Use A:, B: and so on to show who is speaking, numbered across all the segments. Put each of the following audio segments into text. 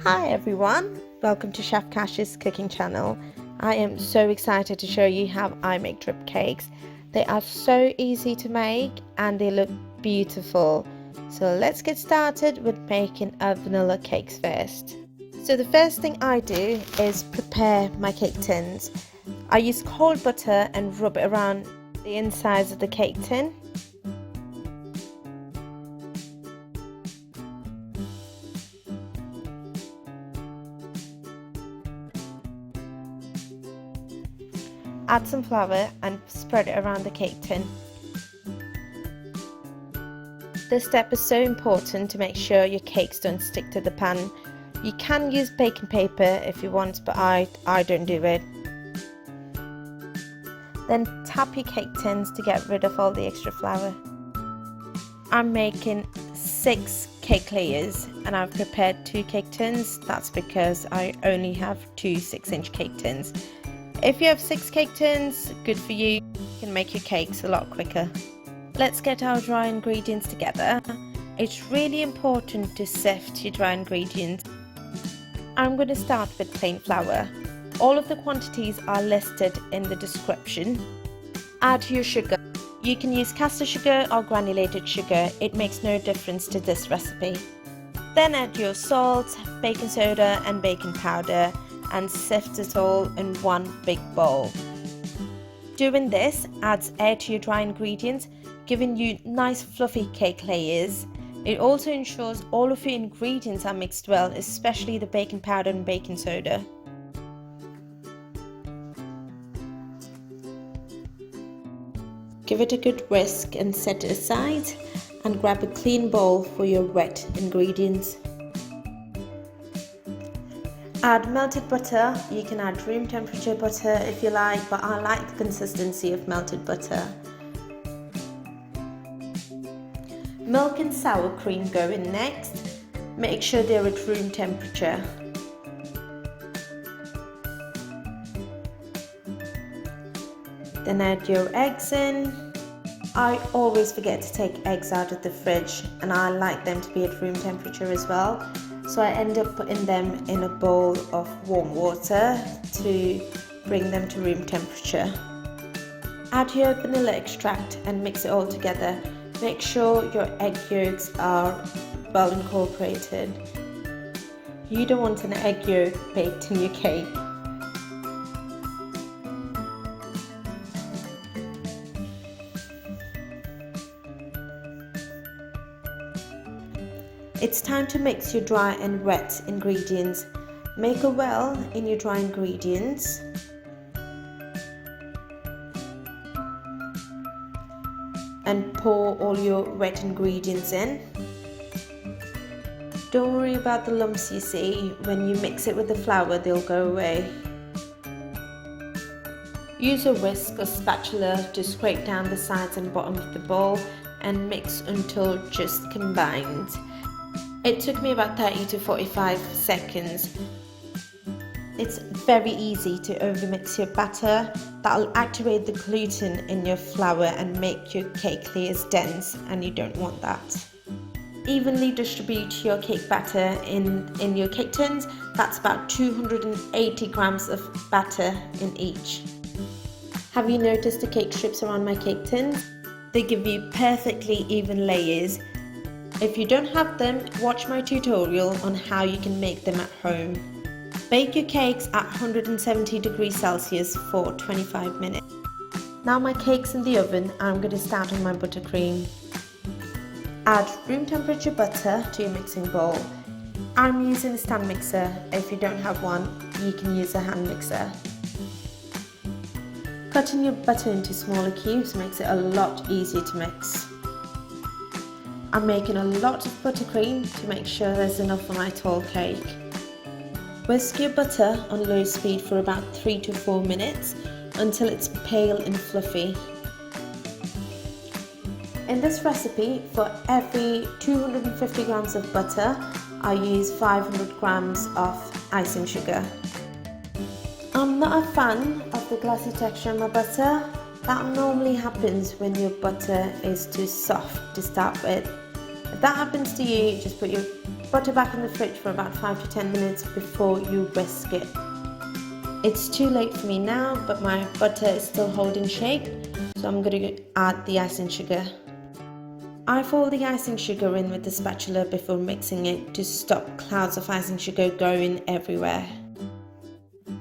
A: Hi everyone, welcome to Chef Kash's cooking channel. I am so excited to show you how I make drip cakes. They are so easy to make and they look beautiful. So let's get started with making our vanilla cakes first. So the first thing I do is prepare my cake tins. I use cold butter and rub it around the insides of the cake tin. Add some flour and spread it around the cake tin. This step is so important to make sure your cakes don't stick to the pan. You can use baking paper if you want, but I don't do it. Then tap your cake tins to get rid of all the extra flour. I'm making 6 cake layers and I've prepared 2 cake tins. That's because I only have 2 6-inch cake tins. If you have 6 cake tins, good for you. You can make your cakes a lot quicker. Let's get our dry ingredients together. It's really important to sift your dry ingredients. I'm going to start with plain flour. All of the quantities are listed in the description. Add your sugar. You can use caster sugar or granulated sugar. It makes no difference to this recipe. Then add your salt, baking soda and baking powder and sift it all in one big bowl. Doing this adds air to your dry ingredients, giving you nice fluffy cake layers. It also ensures all of your ingredients are mixed well, especially the baking powder and baking soda. Give it a good whisk and set it aside, and grab a clean bowl for your wet ingredients. Add melted butter. You can add room temperature butter if you like, but I like the consistency of melted butter. Milk and sour cream go in next. Make sure they're at room temperature. Then add your eggs in. I always forget to take eggs out of the fridge and I like them to be at room temperature as well. So I end up putting them in a bowl of warm water to bring them to room temperature. Add your vanilla extract and mix it all together. Make sure your egg yolks are well incorporated. You don't want an egg yolk baked in your cake. It's time to mix your dry and wet ingredients. Make a well in your dry ingredients. And pour all your wet ingredients in. Don't worry about the lumps you see. When you mix it with the flour, they'll go away. Use a whisk or spatula to scrape down the sides and bottom of the bowl and mix until just combined. It took me about 30 to 45 seconds. It's very easy to overmix your batter. That'll activate the gluten in your flour and make your cake layers dense, and you don't want that. Evenly distribute your cake batter in your cake tins. That's about 280 grams of batter in each. Have you noticed the cake strips around my cake tins? They give you perfectly even layers. If you don't have them, watch my tutorial on how you can make them at home. Bake your cakes at 170 degrees Celsius for 25 minutes. Now my cake's in the oven, I'm going to start on my buttercream. Add room temperature butter to your mixing bowl. I'm using a stand mixer. If you don't have one, you can use a hand mixer. Cutting your butter into smaller cubes makes it a lot easier to mix. I'm making a lot of buttercream to make sure there's enough for my tall cake. Whisk your butter on low speed for about 3 to 4 minutes until it's pale and fluffy. In this recipe, for every 250 grams of butter, I use 500 grams of icing sugar. I'm not a fan of the glossy texture of my butter. That normally happens when your butter is too soft to start with. If that happens to you, just put your butter back in the fridge for about 5 to 10 minutes before you whisk it. It's too late for me now, but my butter is still holding shape, so I'm going to add the icing sugar. I fold the icing sugar in with the spatula before mixing it to stop clouds of icing sugar going everywhere.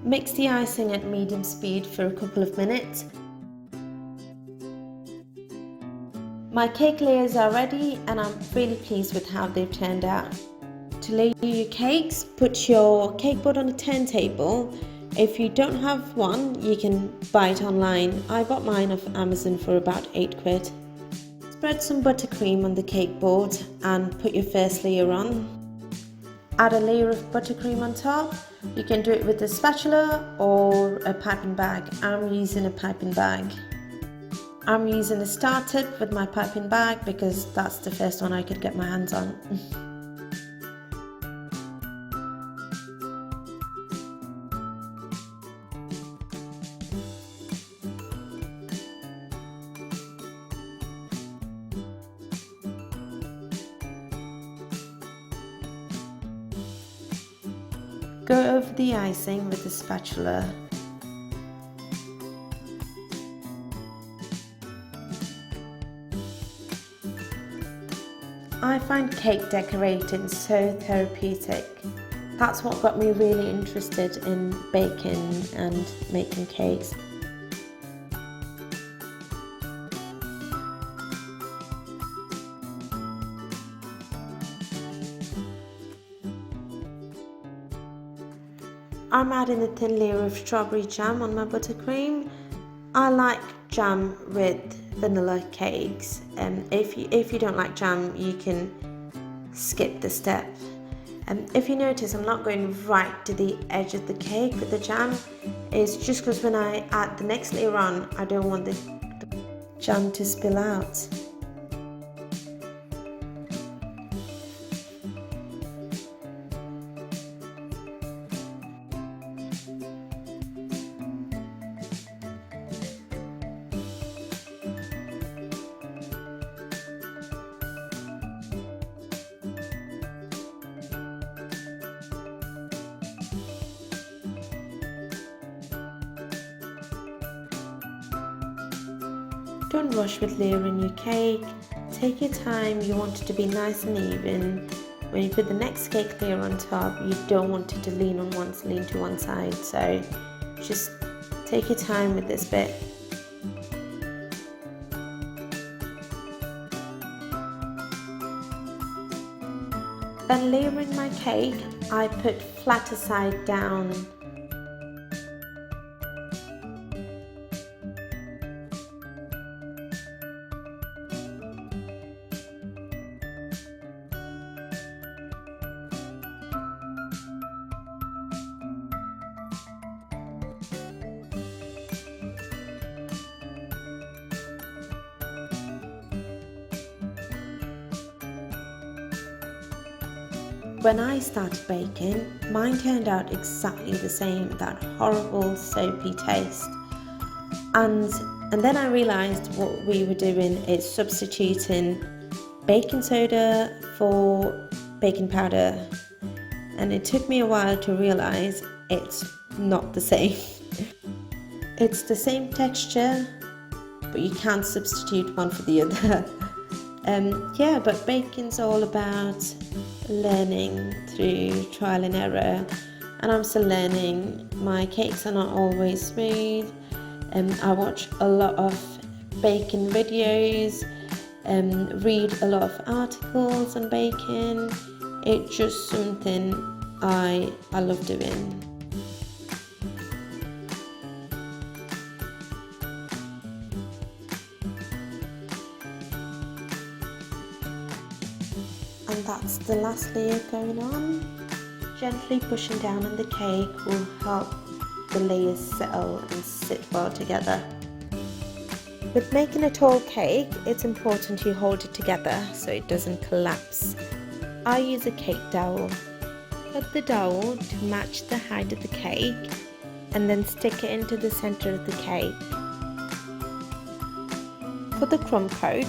A: Mix the icing at medium speed for a couple of minutes. My cake layers are ready and I'm really pleased with how they've turned out. To layer your cakes, put your cake board on a turntable. If you don't have one, you can buy it online. I bought mine off Amazon for about £8. Spread some buttercream on the cake board and put your first layer on. Add a layer of buttercream on top. You can do it with a spatula or a piping bag. I'm using a piping bag. I'm using a star tip with my piping bag because that's the first one I could get my hands on. Go over the icing with the spatula. I find cake decorating so therapeutic. That's what got me really interested in baking and making cakes. I'm adding a thin layer of strawberry jam on my buttercream. I like jam with vanilla cakes. If you don't like jam, you can skip the step. If you notice, I'm not going right to the edge of the cake with the jam. It's just because when I add the next layer on, I don't want the jam to spill out. Don't rush with layering your cake. Take your time, you want it to be nice and even. When you put the next cake layer on top, you don't want it to lean to one side, so just take your time with this bit. Then layering my cake, I put flatter side down. When I started baking, mine turned out exactly the same, that horrible soapy taste. And then I realised what we were doing is substituting baking soda for baking powder. And it took me a while to realise it's not the same. It's the same texture, but you can't substitute one for the other. Yeah, but baking's all about learning through trial and error, and I'm still learning. My cakes are not always smooth. I watch a lot of baking videos, read a lot of articles on baking. It's just something I love doing. And that's the last layer going on. Gently pushing down on the cake will help the layers settle and sit well together. With making a tall cake, it's important you hold it together so it doesn't collapse. I use a cake dowel. Cut the dowel to match the height of the cake and then stick it into the center of the cake. For the crumb coat,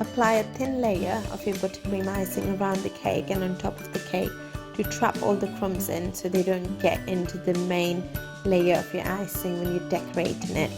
A: Apply a thin layer of your buttercream icing around the cake and on top of the cake to trap all the crumbs in so they don't get into the main layer of your icing when you're decorating it.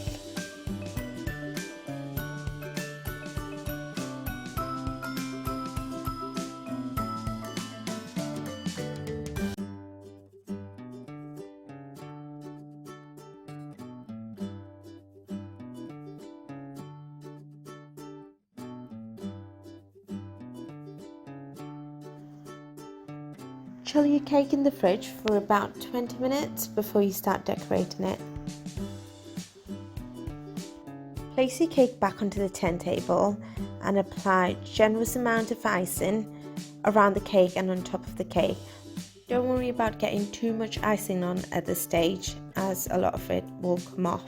A: Chill your cake in the fridge for about 20 minutes before you start decorating it. Place your cake back onto the turntable and apply a generous amount of icing around the cake and on top of the cake. Don't worry about getting too much icing on at this stage, as a lot of it will come off.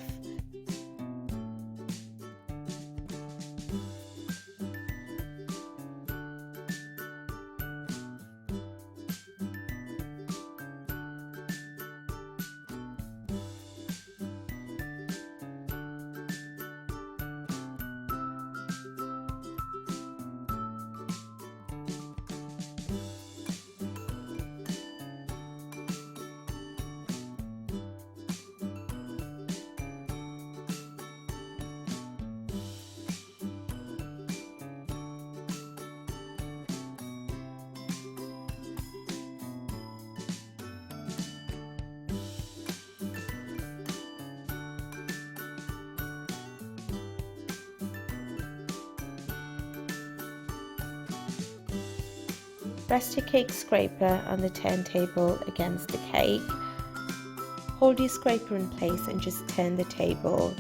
A: Rest your cake scraper on the turntable against the cake. Hold your scraper in place and just turn the table.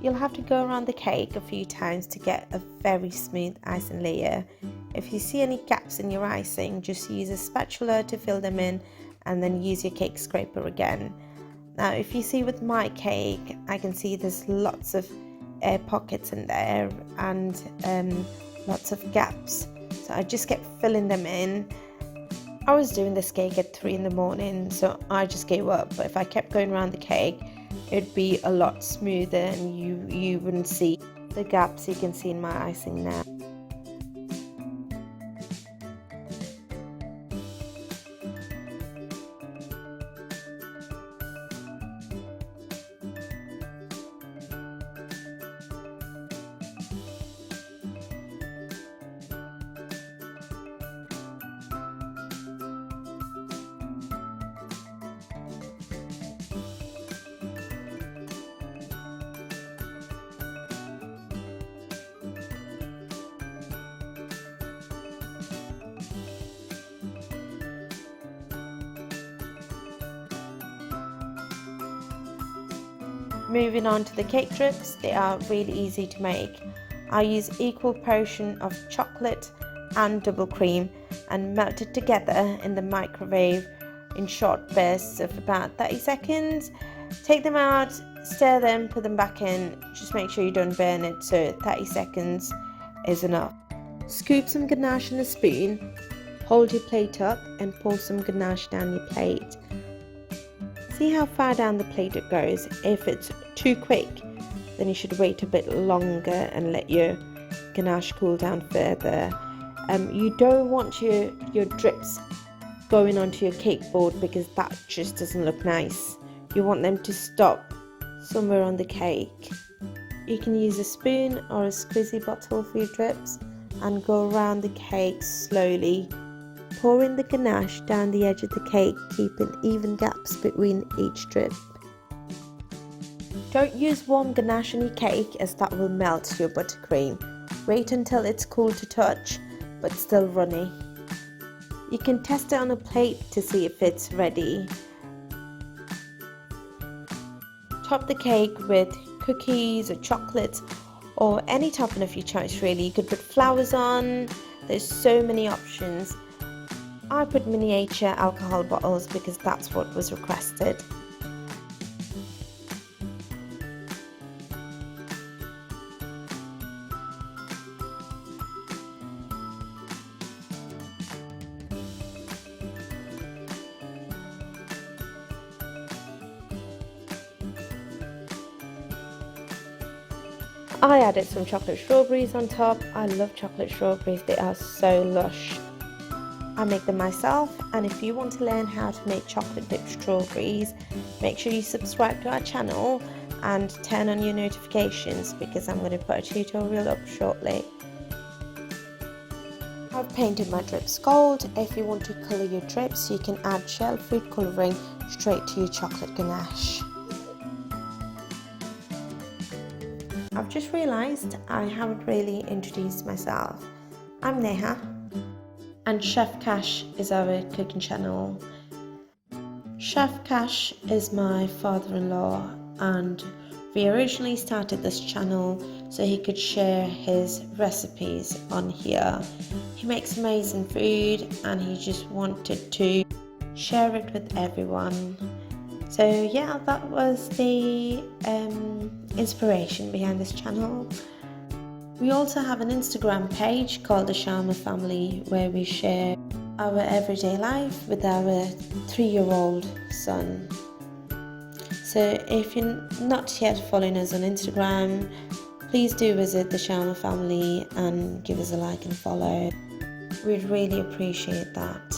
A: You'll have to go around the cake a few times to get a very smooth icing layer. If you see any gaps in your icing, just use a spatula to fill them in and then use your cake scraper again. Now if you see with my cake, I can see there's lots of air pockets in there and lots of gaps. So I just kept filling them in. I was doing this cake at 3 in the morning, so I just gave up. But if I kept going around the cake, it'd be a lot smoother and you wouldn't see the gaps you can see in my icing now. Moving on to the cake drips, they are really easy to make. I use equal portion of chocolate and double cream and melt it together in the microwave in short bursts of about 30 seconds. Take them out, stir them, put them back in. Just make sure you don't burn it, so 30 seconds is enough. Scoop some ganache in a spoon, hold your plate up and pour some ganache down your plate. See how far down the plate it goes. If it's too quick, then you should wait a bit longer and let your ganache cool down further. You don't want your drips going onto your cake board because that just doesn't look nice. You want them to stop somewhere on the cake. You can use a spoon or a squeezy bottle for your drips and go around the cake slowly, pouring the ganache down the edge of the cake, keeping even gaps between each drip. Don't use warm ganache on your cake as that will melt your buttercream. Wait until it's cool to touch but still runny. You can test it on a plate to see if it's ready. Top the cake with cookies or chocolate or any topping of your choice really. You could put flowers on, there's so many options. I put miniature alcohol bottles because that's what was requested. I added some chocolate strawberries on top. I love chocolate strawberries, they are so lush. I make them myself, and if you want to learn how to make chocolate dipped strawberries, make sure you subscribe to our channel and turn on your notifications, because I'm going to put a tutorial up shortly. I've painted my drips gold. If you want to colour your drips, you can add shell food colouring straight to your chocolate ganache. I've just realised I haven't really introduced myself. I'm Neha, and Chef Kash is our cooking channel. Chef Kash is my father-in-law, and we originally started this channel so he could share his recipes on here. He makes amazing food and he just wanted to share it with everyone. So yeah, that was the inspiration behind this channel. We also have an Instagram page called the Sharma Family, where we share our everyday life with our 3-year-old son. So if you're not yet following us on Instagram, please do visit the Sharma Family and give us a like and follow. We'd really appreciate that.